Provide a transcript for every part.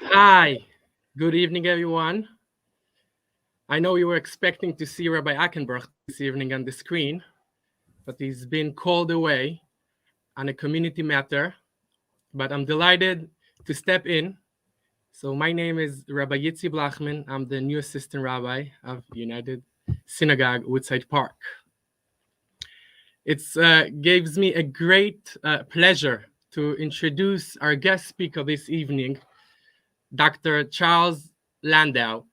Hi, good evening, everyone. I know you were expecting to see Rabbi Achenbach this evening on the screen, but he's been called away on a community matter. But I'm delighted to step in. So my name is Rabbi Yitzi Blachman. I'm the new assistant rabbi of United Synagogue, Woodside Park. It gives me a great pleasure to introduce our guest speaker this evening, Dr. Charles Landau.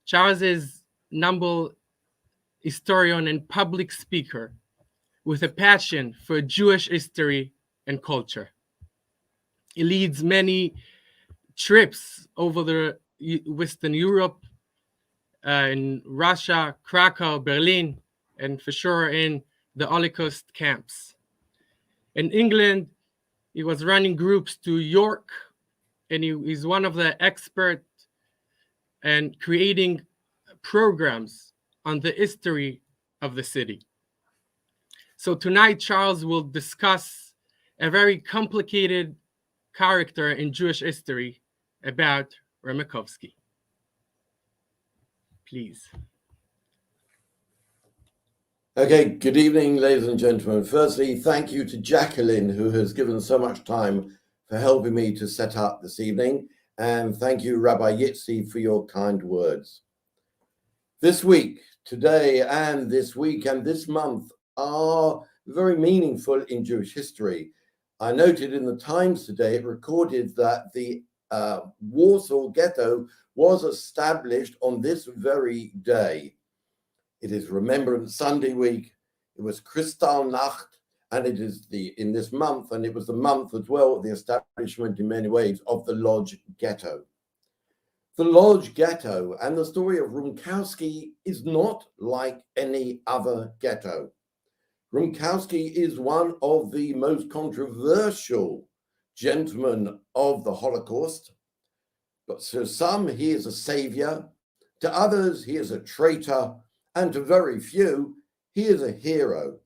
Charles is noble historian and public speaker with a passion for Jewish history and culture. He leads many trips over the Western Europe, in Russia, Krakow, Berlin, and for sure in the Holocaust camps. In England, he was running groups to York, and he's one of the experts and creating programs on the history of the city. So tonight, Charles will discuss a very complicated character in Jewish history about RUMKOWSKI. Please. Okay, good evening, ladies and gentlemen. Firstly, thank you to Jacqueline, who has given so much time for helping me to set up this evening. And thank you, Rabbi Yitzi, for your kind words. This week, today, and this week, and this month are very meaningful in Jewish history. I noted in the Times today, it recorded that the Warsaw Ghetto was established on this very day. It is Remembrance Sunday week. It was Kristallnacht, and it is in this month, and it was the month as well of the establishment in many ways of the Lodge Ghetto. The Lodge Ghetto and the story of RUMKOWSKI is not like any other ghetto. RUMKOWSKI is one of the most controversial gentlemen of the Holocaust. But to some, he is a savior. To others, he is a traitor. And to very few, he is a hero.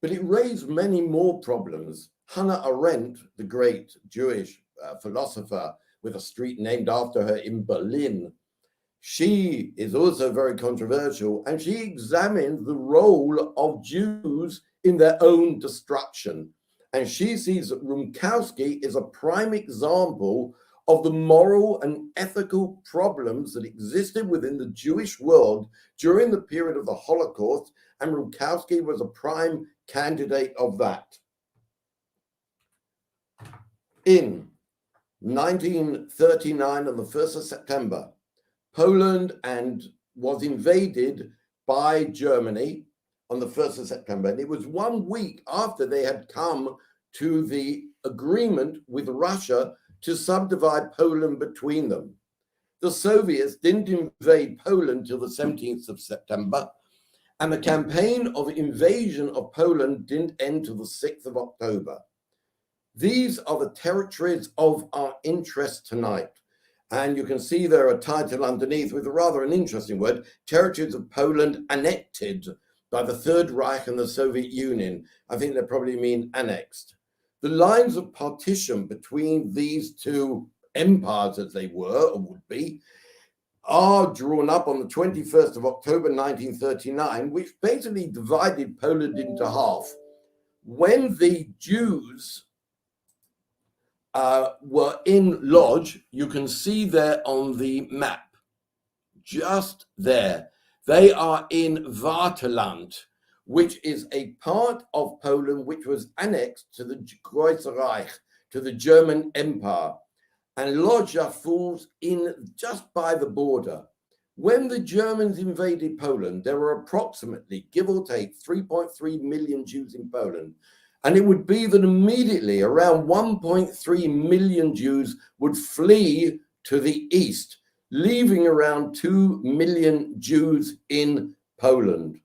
But it raised many more problems. Hannah Arendt, the great Jewish philosopher with a street named after her in Berlin, she is also very controversial, and she examined the role of Jews in their own destruction. And she sees that RUMKOWSKI is a prime example of the moral and ethical problems that existed within the Jewish world during the period of the Holocaust, and RUMKOWSKI was a prime candidate of that. In 1939, on the 1st of September, Poland was invaded by Germany on the 1st of September, and it was 1 week after they had come to the agreement with Russia to subdivide Poland between them. The Soviets didn't invade Poland till the 17th of September, and the campaign of invasion of Poland didn't end till the 6th of October. These are the territories of our interest tonight. And you can see there a title underneath with rather an interesting word, Territories of Poland Annexed by the Third Reich and the Soviet Union. I think they probably mean annexed. The lines of partition between these two empires, as they were or would be, are drawn up on the 21st of October 1939, which basically divided Poland into half. When the Jews were in Lodz, you can see there on the map, just there, they are in Vaterland, which is a part of Poland which was annexed to the Große Reich, to the German Empire. And Lodz falls in just by the border. When the Germans invaded Poland, there were approximately, give or take, 3.3 million Jews in Poland. And it would be that immediately around 1.3 million Jews would flee to the east, leaving around 2 million Jews in Poland.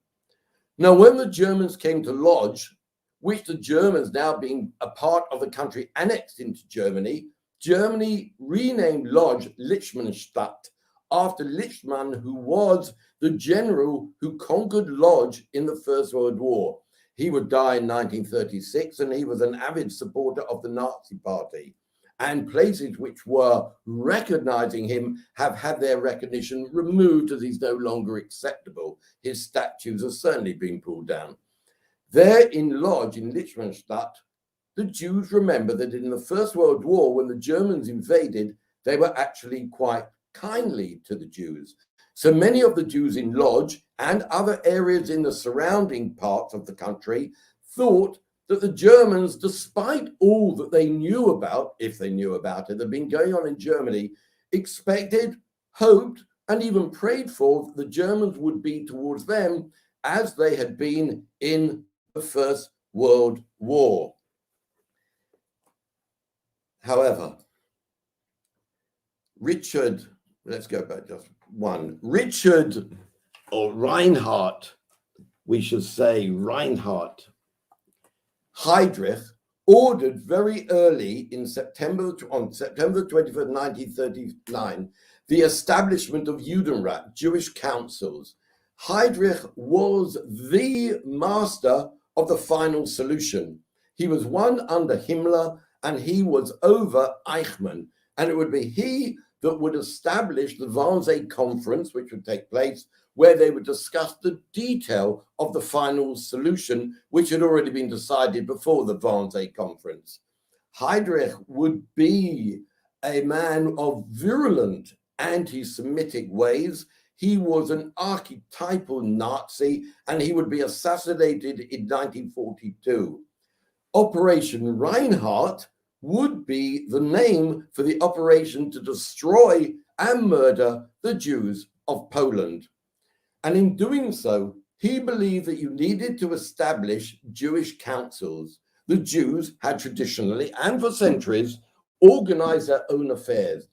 Now, when the Germans came to Lodz, which the Germans now being a part of the country annexed into Germany, Germany renamed Lodz Lichtenstadt after Lichtenstein, who was the general who conquered Lodz in the First World War. He would die in 1936, and he was an avid supporter of the Nazi Party. and places which were recognizing him have had their recognition removed as he's no longer acceptable. His statues have certainly been pulled down. There in Lodz, in Lichtenstadt, the Jews remember that in the First World War, when the Germans invaded, they were actually quite kindly to the Jews. So many of the Jews in Lodz and other areas in the surrounding parts of the country thought that the Germans, despite all that they knew about, if they knew about it, that had been going on in Germany, expected, hoped, and even prayed for that the Germans would be towards them as they had been in the First World War. However, Richard, let's go back just one. Richard, or Reinhard, we should say Reinhard Heydrich, ordered very early on September 21st, 1939, the establishment of Judenrat, Jewish councils. Heydrich was the master of the final solution. He was one under Himmler, and he was over Eichmann. And it would be he that would establish the Wannsee Conference, which would take place, where they would discuss the detail of the final solution, which had already been decided before the Wannsee Conference. Heydrich would be a man of virulent anti-Semitic ways. He was an archetypal Nazi, and he would be assassinated in 1942. Operation Reinhardt would be the name for the operation to destroy and murder the Jews of Poland. And in doing so, he believed that you needed to establish Jewish councils. The Jews had traditionally and for centuries organized their own affairs.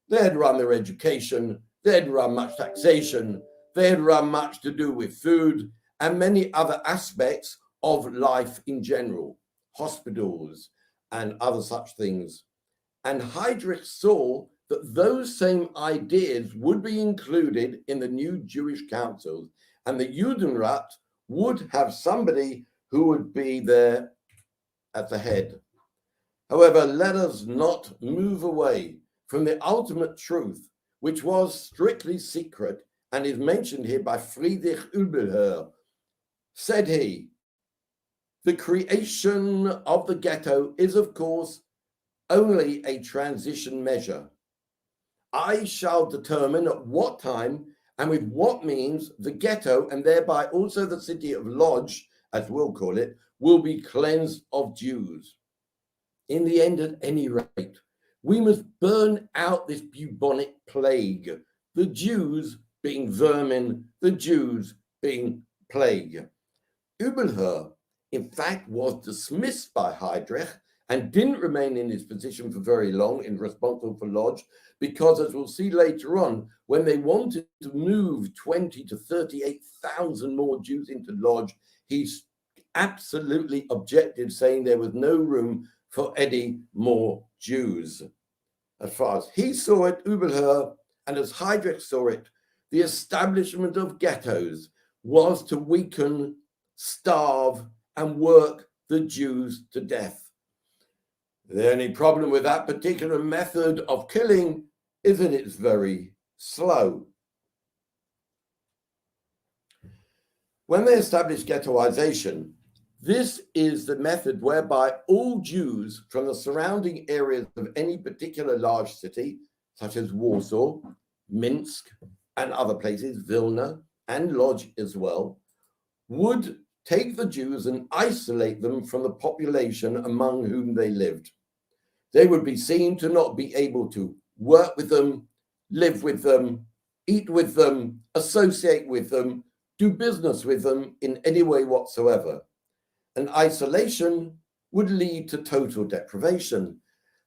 They had run their education, they had run much taxation, they had run much to do with food and many other aspects of life in general, hospitals and other such things. And Heydrich saw that those same ideas would be included in the new Jewish councils, and the Judenrat would have somebody who would be there at the head. However, let us not move away from the ultimate truth, which was strictly secret and is mentioned here by Friedrich Übelher. Said he, the creation of the ghetto is, of course, only a transition measure. I shall determine at what time and with what means the ghetto, and thereby also the city of Lodz, as we'll call it, will be cleansed of Jews. In the end, at any rate, we must burn out this bubonic plague, the Jews being vermin, the Jews being plague. Übelher, in fact, was dismissed by Heydrich and didn't remain in his position for very long in responsible for Lodz, because as we'll see later on, when they wanted to move 20 to 38,000 more Jews into Lodz, he absolutely objected, saying there was no room for any more Jews. As far as he saw it, Übelher, and as Heydrich saw it, the establishment of ghettos was to weaken, starve, and work the Jews to death. The only problem with that particular method of killing is that it's very slow. When they established ghettoization, this is the method whereby all Jews from the surrounding areas of any particular large city, such as Warsaw, Minsk, and other places, Vilna, and Lodz as well, would take the Jews and isolate them from the population among whom they lived. They would be seen to not be able to work with them, live with them, eat with them, associate with them, do business with them in any way whatsoever. And isolation would lead to total deprivation.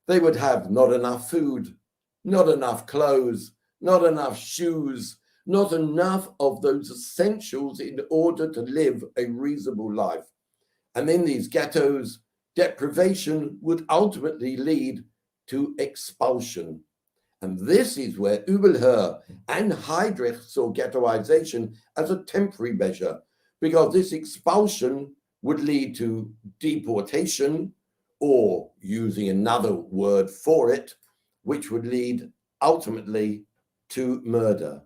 They would have not enough food, not enough clothes, not enough shoes, not enough of those essentials in order to live a reasonable life. And in these ghettos, deprivation would ultimately lead to expulsion. And this is where Übelher and Heydrich saw ghettoization as a temporary measure, because this expulsion would lead to deportation or using another word for it, which would lead ultimately to murder.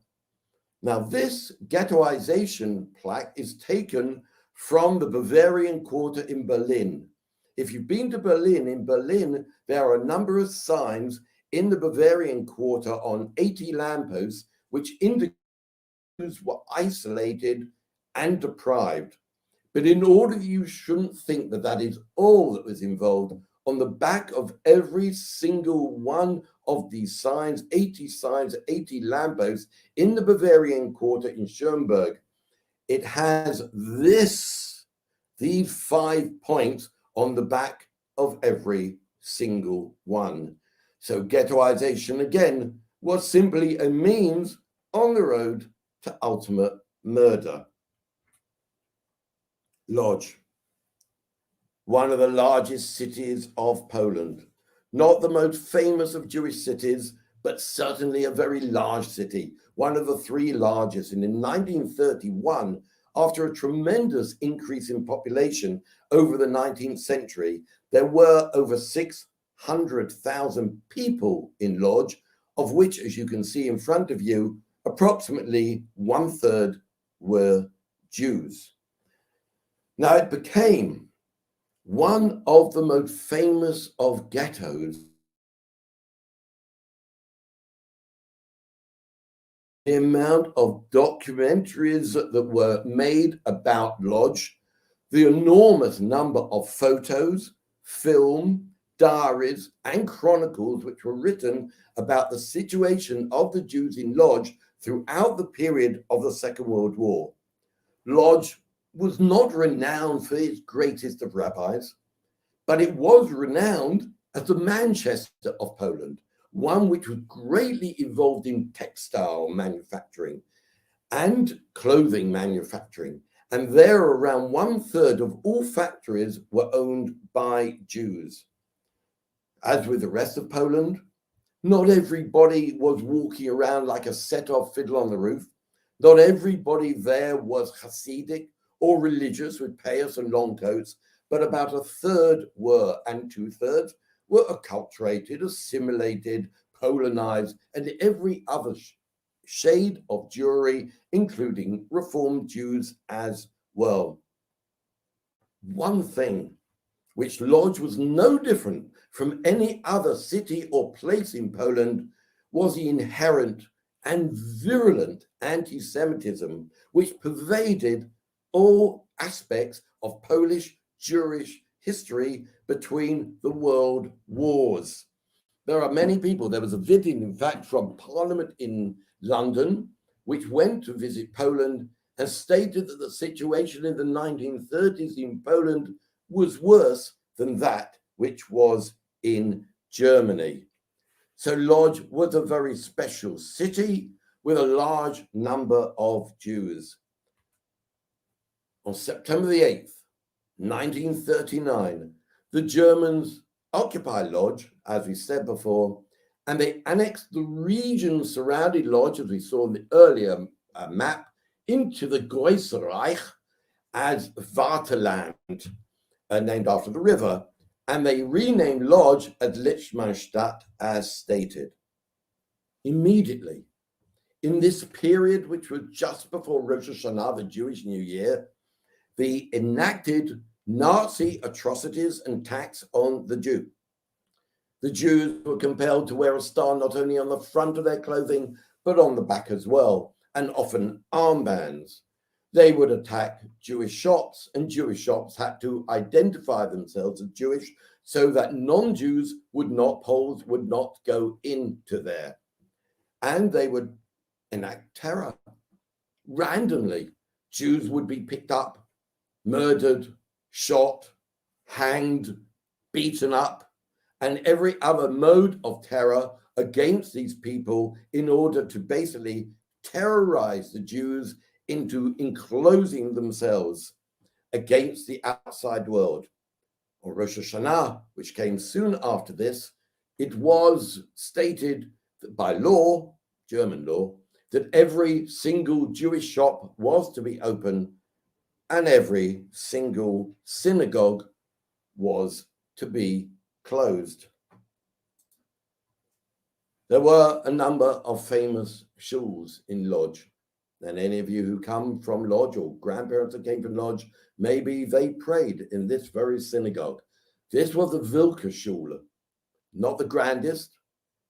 Now, this ghettoization plaque is taken from the Bavarian Quarter in Berlin. If you've been to Berlin, in Berlin, there are a number of signs in the Bavarian Quarter on 80 lampposts, which indicate Jews were isolated and deprived. But in order that you shouldn't think that that is all that was involved, on the back of every single one of these signs, 80 lampposts in the Bavarian Quarter in Schoenberg, it has these 5 points on the back of every single one. So ghettoization, again, was simply a means on the road to ultimate murder. Lodz, one of the largest cities of Poland, not the most famous of Jewish cities, but certainly a very large city, one of the 3 largest. And in 1931, after a tremendous increase in population over the 19th century, there were over 600,000 people in Lodz, of which, as you can see in front of you, approximately 1/3 were Jews. Now, it became one of the most famous of ghettos. The amount of documentaries that were made about Lodz, the enormous number of photos, film, diaries, and chronicles which were written about the situation of the Jews in Lodz throughout the period of the Second World War. Lodz was not renowned for its greatest of rabbis, but it was renowned as the Manchester of Poland, one which was greatly involved in textile manufacturing and clothing manufacturing. And there, around 1/3 of all factories were owned by Jews. As with the rest of Poland, not everybody was walking around like a set-off fiddle on the roof. Not everybody there was Hasidic or religious with payas and long coats, but about 1/3 were, and 2/3 were acculturated, assimilated, Polonized, and every other shade of Jewry, including Reformed Jews as well. One thing which Lodz was no different from any other city or place in Poland was the inherent and virulent anti-Semitism which pervaded all aspects of Polish Jewish history between the world wars. There are many people. There was a video, in fact, from Parliament in London, which went to visit Poland and stated that the situation in the 1930s in Poland was worse than that which was in Germany. So Lodz was a very special city with a large number of Jews. On September the 8th, 1939, the Germans occupied Lodz, as we said before, and they annexed the region surrounding Lodz, as we saw in the earlier map, into the Große Reich as Vaterland, named after the river, and they renamed Lodz as Lichtmannstadt, as stated. Immediately, in this period, which was just before Rosh Hashanah, the Jewish New Year, they enacted Nazi atrocities and attacks on the Jew. The Jews were compelled to wear a star not only on the front of their clothing, but on the back as well, and often armbands. They would attack Jewish shops, and Jewish shops had to identify themselves as Jewish so that non-Jews would not go into there. And they would enact terror. Randomly, Jews would be picked up, murdered, shot, hanged, beaten up, and every other mode of terror against these people in order to basically terrorize the Jews into enclosing themselves against the outside world. On Rosh Hashanah, which came soon after this, it was stated that by law, German law, that every single Jewish shop was to be open and every single synagogue was to be closed. There were a number of famous shuls in Lodz, and any of you who come from Lodz or grandparents that came from Lodz, maybe they prayed in this very synagogue. This was the Wilke Shul, not the grandest,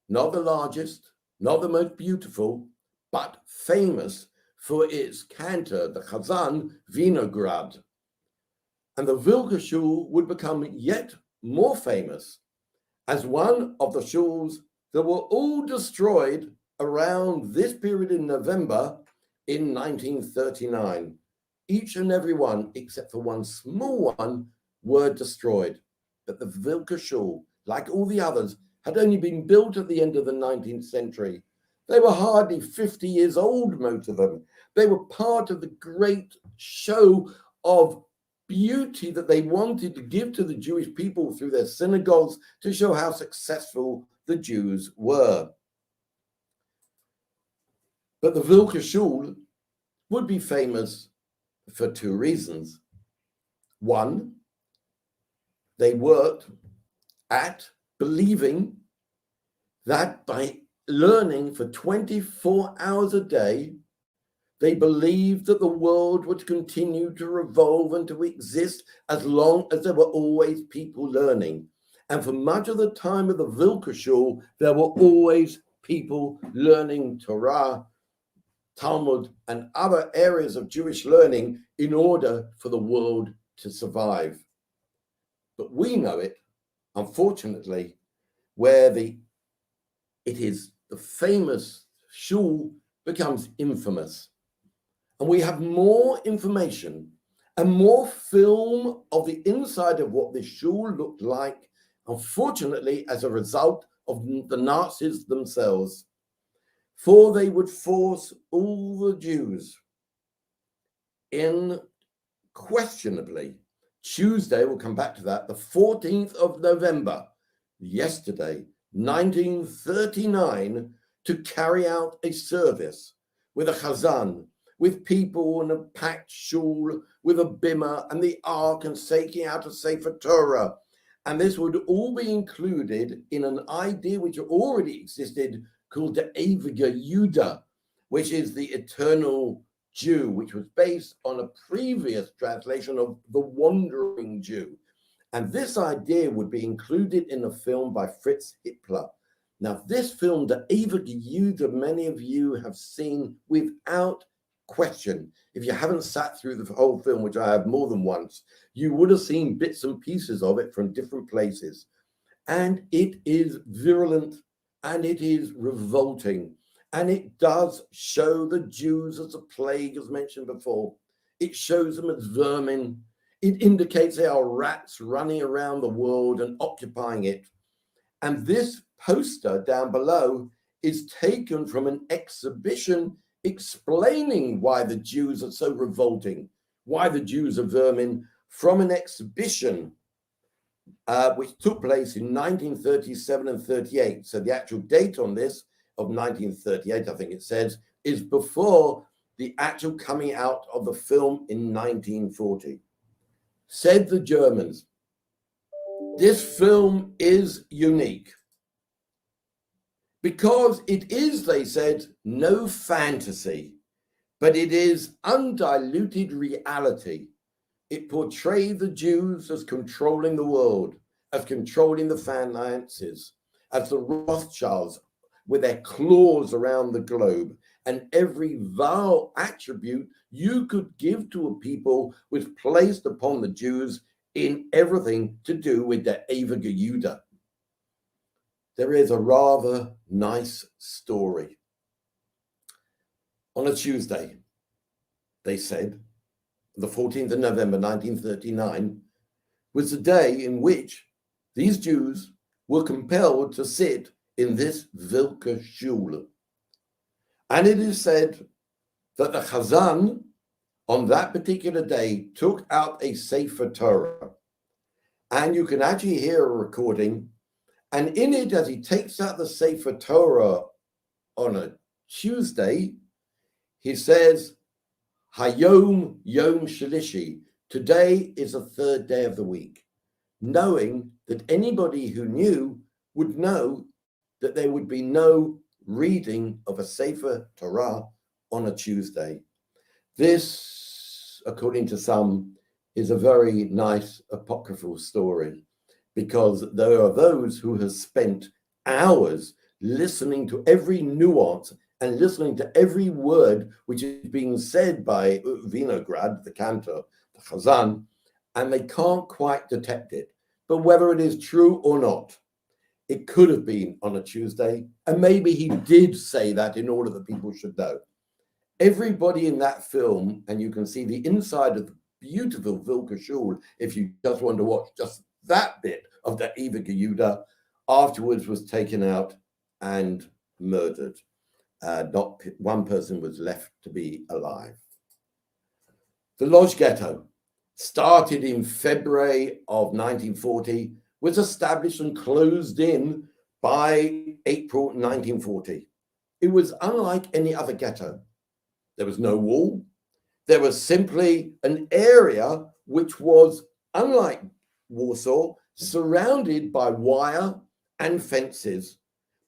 not the largest, not the most beautiful, but famous for its cantor, the Chazan Vinograd. And the Wilke Shul would become yet more famous as one of the shuls that were all destroyed around this period in November in 1939. Each and every one, except for one small one, were destroyed. But the Wilke Shul, like all the others, had only been built at the end of the 19th century. They were hardly 50 years old, most of them. They were part of the great show of beauty that they wanted to give to the Jewish people through their synagogues to show how successful the Jews were. But the Wilke Shul would be famous for two reasons. One, they worked at believing that by learning for 24 hours a day, they believed that the world would continue to revolve and to exist as long as there were always people learning. And for much of the time of the Wilke Shul, there were always people learning Torah, Talmud, and other areas of Jewish learning in order for the world to survive. But we know it, unfortunately, where it is the famous shul becomes infamous. And we have more information and more film of the inside of what this shul looked like, unfortunately, as a result of the Nazis themselves. For they would force all the Jews in, questionably, Tuesday, we'll come back to that, the 14th of November, yesterday, 1939, to carry out a service with a chazan, with people in a packed shul, with a bimah and the ark and taking out a Sefer Torah. And this would all be included in an idea which already existed called the Ewige Jude, which is the eternal Jew, which was based on a previous translation of the Wandering Jew. And this idea would be included in a film by Fritz Hippler. Now, this film, the Ewige Jude, many of you have seen without question. If you haven't sat through the whole film, which I have more than once, you would have seen bits and pieces of it from different places. And it is virulent and it is revolting. And it does show the Jews as a plague, as mentioned before. It shows them as vermin. It indicates they are rats running around the world and occupying it. And this poster down below is taken from an exhibition explaining why the Jews are so revolting, why the Jews are vermin, from an exhibition which took place in 1937 and 38. So the actual date on this of 1938, I think it says, is before the actual coming out of the film in 1940. Said the Germans, this film is unique because it is, they said, no fantasy, but it is undiluted reality. It portrayed the Jews as controlling the world, as controlling the finances, as the Rothschilds with their claws around the globe, and every vile attribute you could give to a people was placed upon the Jews in everything to do with their Ewige Jude. There is a rather nice story. On a Tuesday, they said, the 14th of November 1939, was the day in which these Jews were compelled to sit in this Wilke Shul. And it is said that the Chazan on that particular day took out a Sefer Torah. And you can actually hear a recording. And in it, as he takes out the Sefer Torah on a Tuesday, he says, Hayom Yom Shalishi, today is the third day of the week, knowing that anybody who knew would know that there would be no reading of a Sefer Torah on a Tuesday. This, according to some, is a very nice apocryphal story, because there are those who have spent hours listening to every nuance and listening to every word which is being said by Vinograd, the cantor, the Chazan, and they can't quite detect it. But whether it is true or not, it could have been on a Tuesday, and maybe he did say that in order that people should know. Everybody in that film, and you can see the inside of the beautiful Vilka Shul, if you just want to watch just that bit of the Eva Yehuda, afterwards was taken out and murdered. Not one person was left to be alive. The Lodge Ghetto, started in February of 1940, was established and closed in by April 1940. It was unlike any other ghetto. There was no wall. There was simply an area which was, unlike Warsaw, surrounded by wire and fences.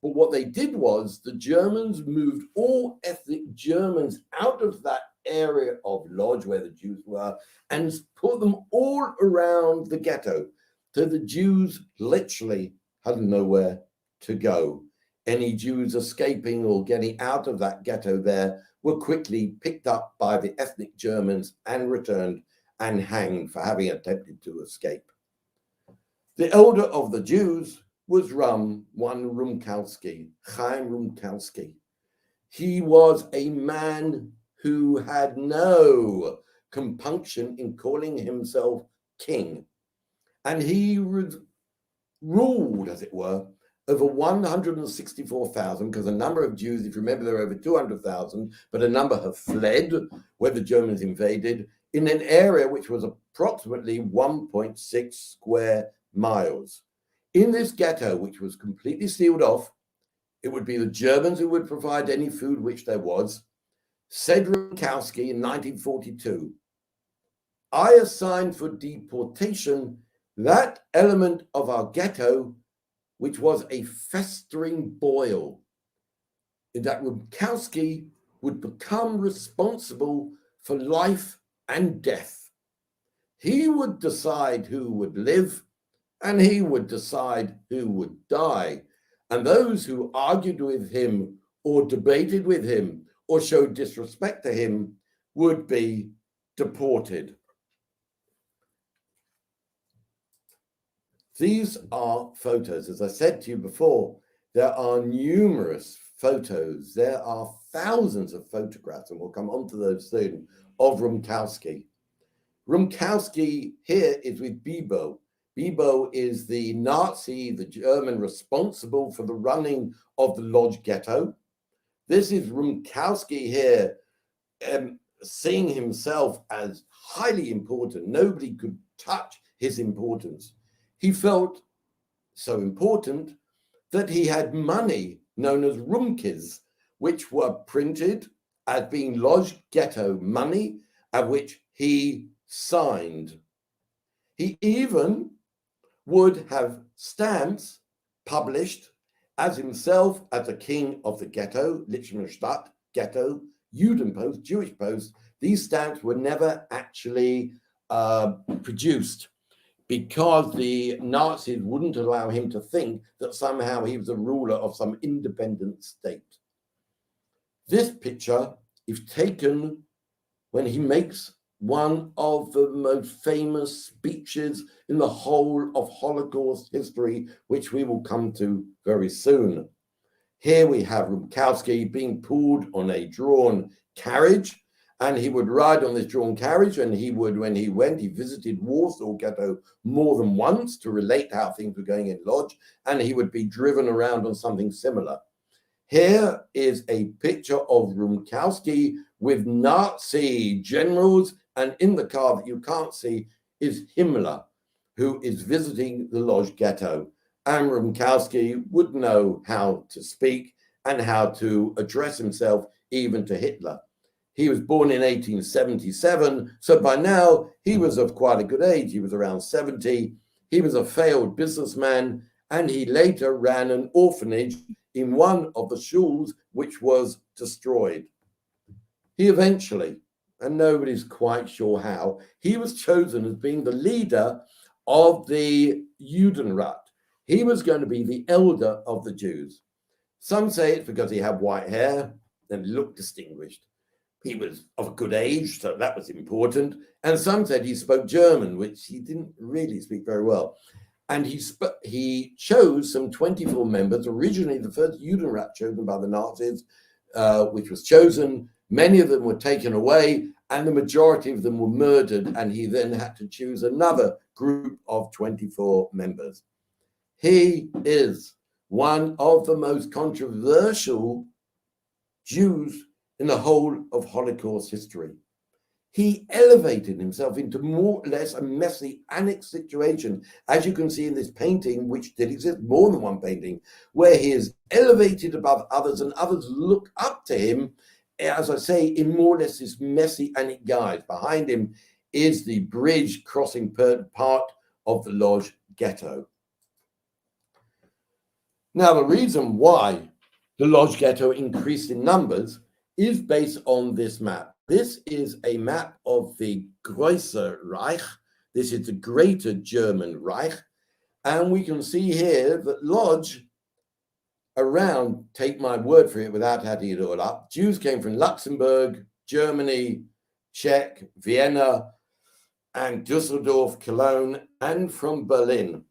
But what they did was the Germans moved all ethnic Germans out of that area of Lodz where the Jews were and put them all around the ghetto. So the Jews literally had nowhere to go. Any Jews escaping or getting out of that ghetto there were quickly picked up by the ethnic Germans and returned and hanged for having attempted to escape. The elder of the Jews was one RUMKOWSKI, Chaim RUMKOWSKI. He was a man who had no compunction in calling himself king. And he ruled, as it were, over 164,000, because a number of Jews, if you remember, there are over 200,000, but a number have fled where the Germans invaded, in an area which was approximately 1.6 square miles. In this ghetto, which was completely sealed off, it would be the Germans who would provide any food which there was. Said RUMKOWSKI in 1942, I assigned for deportation that element of our ghetto which was a festering boil, in that RUMKOWSKI would become responsible for life and death. He would decide who would live, and he would decide who would die. And those who argued with him or debated with him or showed disrespect to him would be deported. These are photos. As I said to you before, there are numerous photos. There are thousands of photographs, and we'll come on to those soon, of RUMKOWSKI. RUMKOWSKI here is with Bibo. Bibo is the Nazi, the German responsible for the running of the Lodge Ghetto. This is RUMKOWSKI here, seeing himself as highly important. Nobody could touch his importance. He felt so important that he had money known as rumkis, which were printed as being Lodge Ghetto money, at which he signed. He even would have stamps published as himself as the king of the ghetto, Lichtenstadt ghetto, Judenpost, Jewish Post. These stamps were never actually produced, because the Nazis wouldn't allow him to think that somehow he was a ruler of some independent state. This picture is taken when he makes one of the most famous speeches in the whole of Holocaust history, which we will come to very soon. Here we have RUMKOWSKI being pulled on a drawn carriage, and he would ride on this drawn carriage, and he would, when he went, he visited Warsaw Ghetto more than once to relate how things were going in Lodz, and he would be driven around on something similar. Here is a picture of RUMKOWSKI with Nazi generals, and in the car that you can't see is Himmler, who is visiting the Lodge Ghetto. And RUMKOWSKI would know how to speak and how to address himself even to Hitler. He was born in 1877, so by now he was of quite a good age. He was around 70. He was a failed businessman, and he later ran an orphanage in one of the shuls which was destroyed. He eventually, and nobody's quite sure how, he was chosen as being the leader of the Judenrat. He was going to be the elder of the Jews. Some say it's because he had white hair and looked distinguished. He was of a good age, so that was important. And some said he spoke German, which he didn't really speak very well. And he chose some 24 members, originally the first Judenrat chosen by the Nazis, which was chosen. Many of them were taken away, and the majority of them were murdered, and he then had to choose another group of 24 members. He is one of the most controversial Jews in the whole of Holocaust history. He elevated himself into more or less a messianic situation, as you can see in this painting, which did exist, more than one painting, where he is elevated above others and others look up to him, as I say, in more or less this messianic guise. Behind him is the bridge crossing part of the Lodge Ghetto. Now, the reason why the Lodge Ghetto increased in numbers is based on this map. This is a map of the Große Reich. This is the Greater German Reich. And we can see here that Lodge, around, take my word for it without adding it all up, Jews came from Luxembourg, Germany, Czech, Vienna, and Dusseldorf, Cologne, and from Berlin.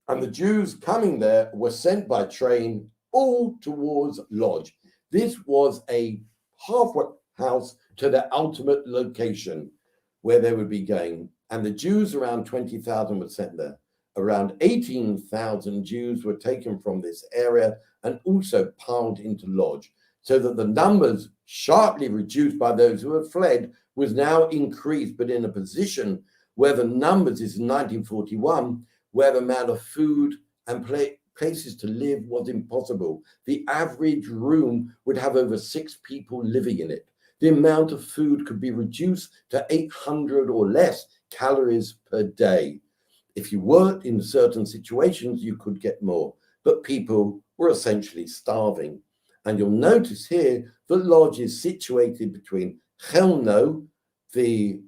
And the Jews coming there were sent by train all towards Lodge. This was a halfway house to the ultimate location where they would be going. And the Jews, around 20,000, were sent there. Around 18,000 Jews were taken from this area and also piled into Lodge, so that the numbers, sharply reduced by those who had fled, was now increased, but in a position where the numbers is in 1941, where the amount of food and places to live was impossible. The average room would have over 6 people living in it. The amount of food could be reduced to 800 or less calories per day. If you worked in certain situations, you could get more, but people were essentially starving. And you'll notice here that Lodge is situated between Chelmno, the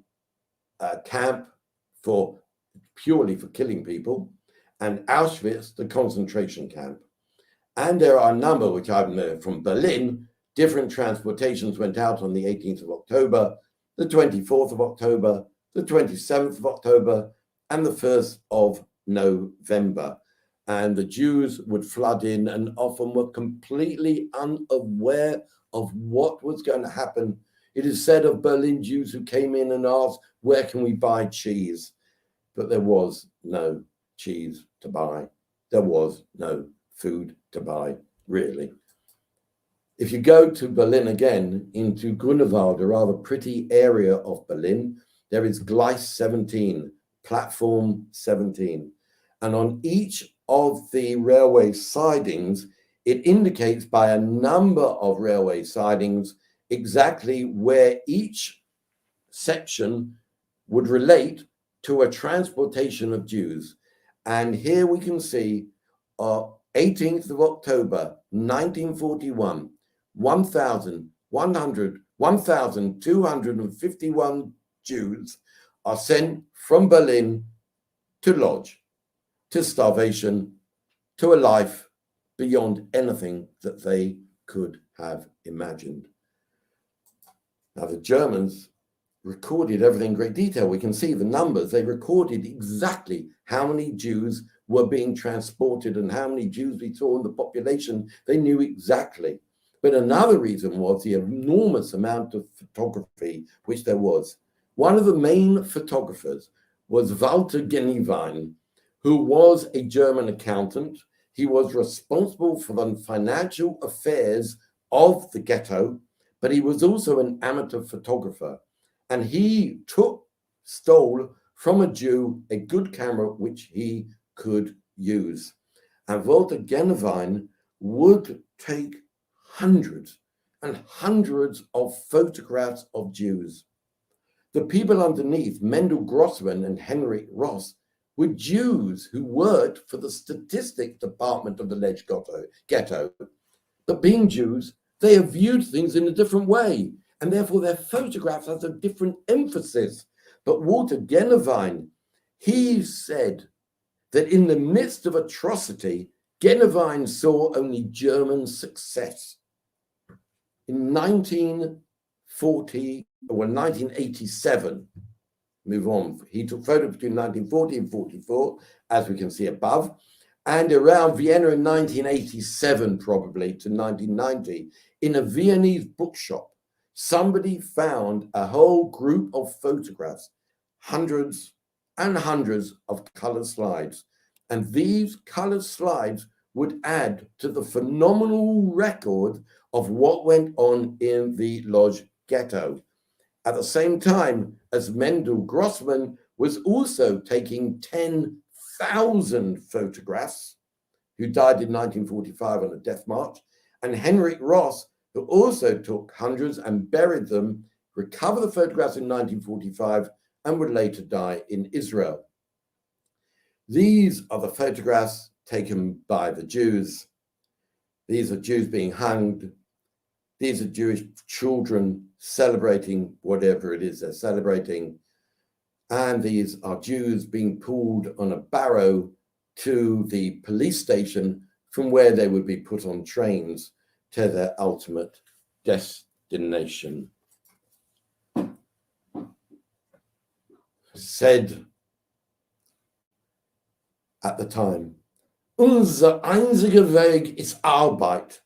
camp purely for killing people, and Auschwitz, the concentration camp. And there are a number, which I've known from Berlin. Different transportations went out on the 18th of October, the 24th of October, the 27th of October, and the 1st of November. And the Jews would flood in and often were completely unaware of what was going to happen. It is said of Berlin Jews who came in and asked, where can we buy cheese? But there was no cheese to buy. There was no food to buy, really. If you go to Berlin again, into Grunewald, a rather pretty area of Berlin, there is Gleis 17, platform 17. And on each of the railway sidings, it indicates by a number of railway sidings exactly where each section would relate to a transportation of Jews. And here we can see 18th of October, 1941, 1,251 Jews are sent from Berlin to Lodge, to starvation, to a life beyond anything that they could have imagined. Now, the Germans recorded everything in great detail. We can see the numbers. They recorded exactly how many Jews were being transported and how many Jews we saw in the population. They knew exactly. But another reason was the enormous amount of photography which there was. One of the main photographers was Walter Genewein, who was a German accountant. He was responsible for the financial affairs of the ghetto, but he was also an amateur photographer. And he stole from a Jew a good camera which he could use. And Walter Genewein would take hundreds and hundreds of photographs of Jews. The people underneath, Mendel Grossman and Henrik Ross, were Jews who worked for the statistics department of the Lodge Ghetto. But being Jews, they have viewed things in a different way, and therefore their photographs have a different emphasis. But Walter Genevine, he said that in the midst of atrocity, Genevine saw only German success. In 1987, move on, he took photos between 1940 and 44, as we can see above, and around Vienna in 1987, probably to 1990, in a Viennese bookshop, somebody found a whole group of photographs, hundreds and hundreds of colored slides. And these colored slides would add to the phenomenal record of what went on in the Lodge Ghetto. At the same time as Mendel Grossman was also taking 10,000 photographs, who died in 1945 on a death march, and Henrik Ross, who also took hundreds and buried them, recovered the photographs in 1945 and would later die in Israel. These are the photographs taken by the Jews. These are Jews being hanged. These are Jewish children celebrating whatever it is they're celebrating. And these are Jews being pulled on a barrow to the police station from where they would be put on trains to their ultimate destination. Said at the time, unser einziger Weg ist Arbeit.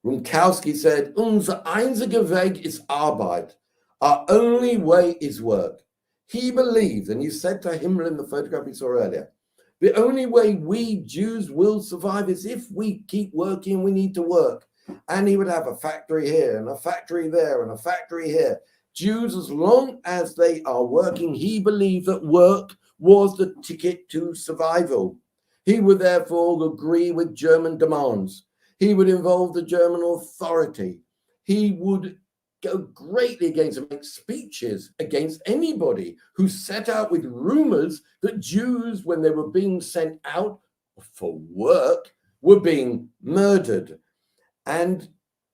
RUMKOWSKI said, unser einziger Weg ist Arbeit. Our only way is work. He believed, and he said to Himmler in the photograph we saw earlier, the only way we Jews will survive is if we keep working. We need to work. And he would have a factory here and a factory there and a factory here. Jews, as long as they are working, he believed that work was the ticket to survival. He would therefore agree with German demands. He would involve the German authority. He would go greatly against and make speeches against anybody who set out with rumors that Jews, when they were being sent out for work, were being murdered. And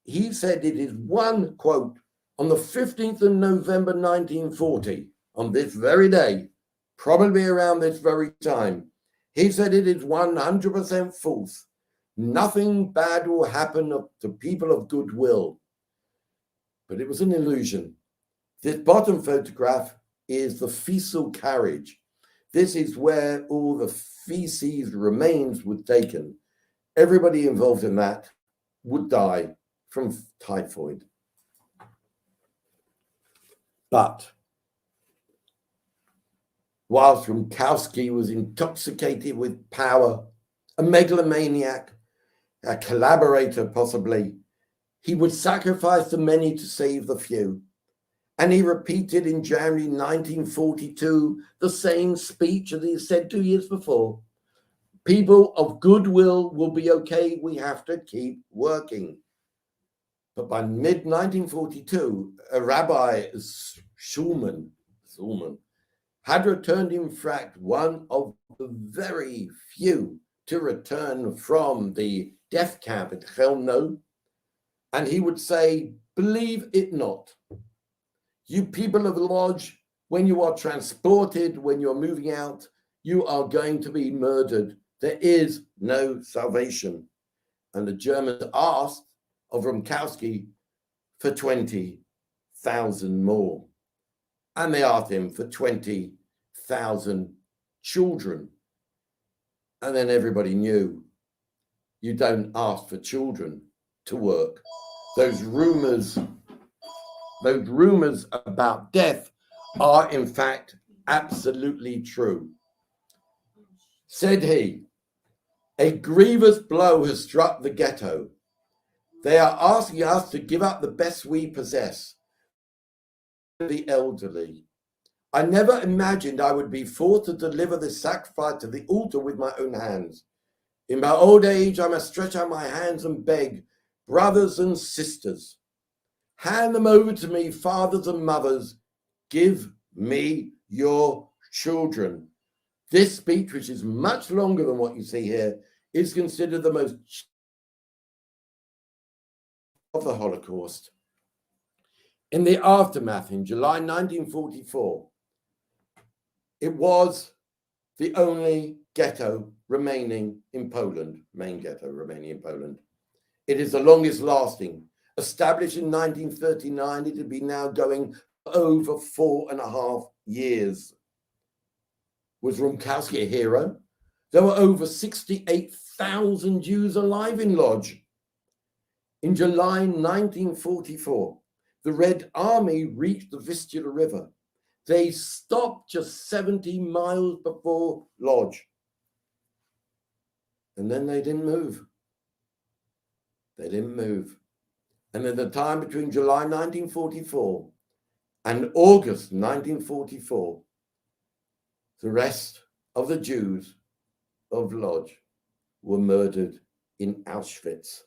he said it is one quote, on the 15th of November 1940, on this very day, probably around this very time, he said it is 100% false. Nothing bad will happen to people of goodwill. But it was an illusion. This bottom photograph is the fecal carriage. This is where all the feces remains were taken. Everybody involved in that would die from typhoid. But whilst RUMKOWSKI was intoxicated with power, a megalomaniac, a collaborator possibly, he would sacrifice the many to save the few. And he repeated in January 1942 the same speech as he said 2 years before. People of goodwill will be okay. We have to keep working. But by mid-1942, a Rabbi Schulman had returned, in fact, one of the very few to return from the death camp at Chelmno. And he would say, believe it not, you people of the Lodge, when you are transported, when you're moving out, you are going to be murdered. There is no salvation. And the Germans asked of RUMKOWSKI for 20,000 more. And they asked him for 20,000 children. And then everybody knew you don't ask for children to work. Those rumors about death are in fact absolutely true. Said he, a grievous blow has struck the ghetto. They are asking us to give up the best we possess. The elderly. I never imagined I would be forced to deliver this sacrifice to the altar with my own hands. In my old age, I must stretch out my hands and beg, brothers and sisters, hand them over to me, fathers and mothers, give me your children. This speech, which is much longer than what you see here, is considered the most of the Holocaust. In the aftermath, in July 1944, it was the only ghetto remaining in Poland, main ghetto remaining in Poland. It is the longest lasting. Established in 1939, it had been now going over 4.5 years. Was RUMKOWSKI a hero? There were over 68,000 Jews alive in Lodz. In July 1944, the Red Army reached the Vistula River. They stopped just 70 miles before Lodz. And then they didn't move. They didn't move. And in the time between July 1944 and August 1944, the rest of the Jews of Lodz were murdered in Auschwitz.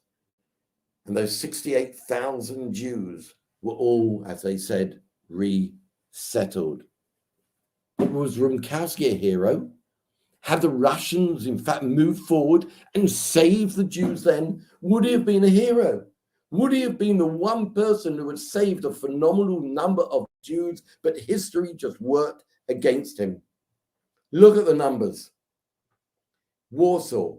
And those 68,000 Jews were all, as they said, resettled. But was RUMKOWSKI a hero? Had the Russians, in fact, moved forward and saved the Jews then? Would he have been a hero? Would he have been the one person who had saved a phenomenal number of Jews, but history just worked against him? Look at the numbers. Warsaw,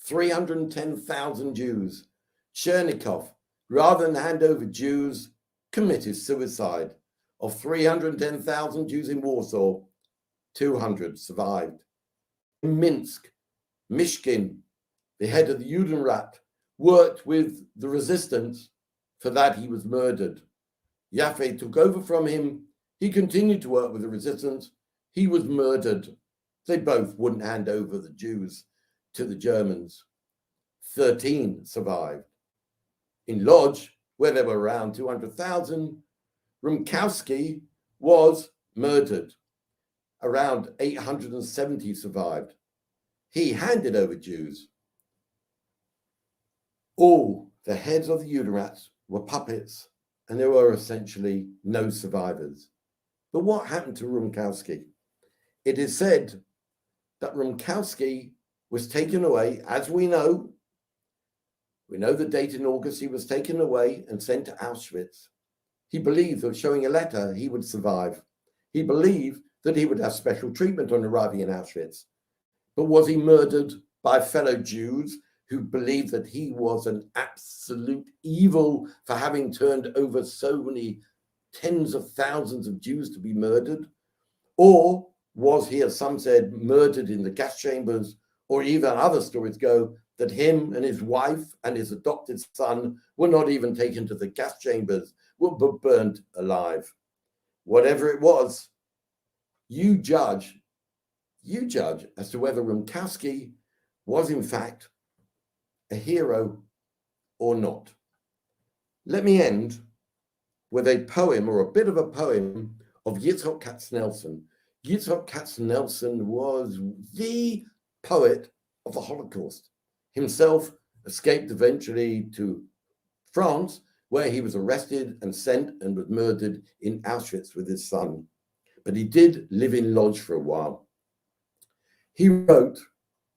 310,000 Jews. Chernigov, rather than hand over Jews, committed suicide. Of 310,000 Jews in Warsaw, 200 survived. In Minsk, Mishkin, the head of the Judenrat, worked with the resistance. For that, he was murdered. Yaffe took over from him. He continued to work with the resistance. He was murdered. They both wouldn't hand over the Jews to the Germans. 13 survived. In Lodz, where there were around 200,000, RUMKOWSKI was murdered. Around 870 survived. He handed over Jews. All the heads of the Judenrats were puppets, and there were essentially no survivors. But what happened to RUMKOWSKI? It is said that RUMKOWSKI was taken away, as we know the date in August. He was taken away and sent to Auschwitz. He believed that showing a letter, he would survive. He believed that he would have special treatment on arriving in Auschwitz. But was he murdered by fellow Jews who believed that he was an absolute evil for having turned over so many tens of thousands of Jews to be murdered? Or was he, as some said, murdered in the gas chambers? Or even other stories go that him and his wife and his adopted son were not even taken to the gas chambers, were burned alive. Whatever it was, you judge as to whether RUMKOWSKI was in fact a hero or not. Let me end with a poem, or a bit of a poem, of Yitzhak Katznelson. Yitzhak Katznelson was the poet of the Holocaust. Himself escaped eventually to France, where he was arrested and sent and was murdered in Auschwitz with his son. But he did live in Lodz for a while. He wrote,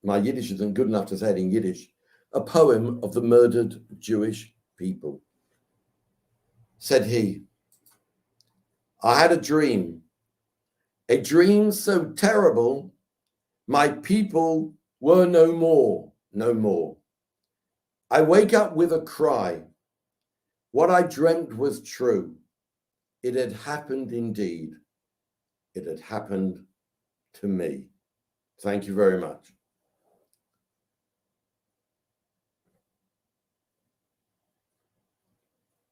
my Yiddish isn't good enough to say it in Yiddish, a poem of the murdered Jewish people. Said he, I had a dream so terrible, my people were no more. I wake up with a cry. What I dreamt was true. It had happened indeed. It had happened to me. Thank you very much.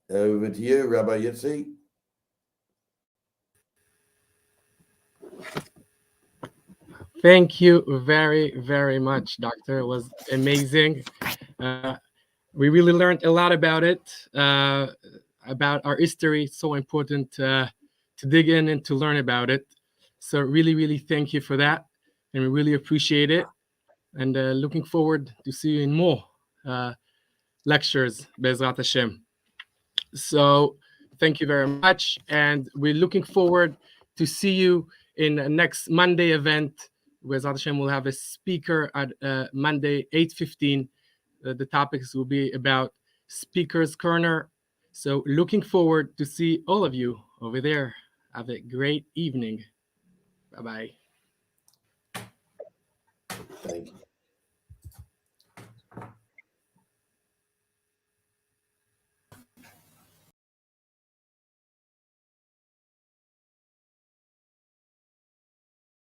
Over to you, Rabbi Yitzi. Thank you very, very much, Doctor. It was amazing. We really learned a lot about it, about our history. It's so important to dig in and to learn about it. So really, really thank you for that. And we really appreciate it. And looking forward to see you in more lectures, Bezrat Hashem. So thank you very much. And we're looking forward to see you in the next Monday event Bezrat Hashem, we'll have a speaker at Monday, 8:15. The topics will be about Speaker's Corner. So looking forward to see all of you over there. Have a great evening. Bye-bye. Thank you.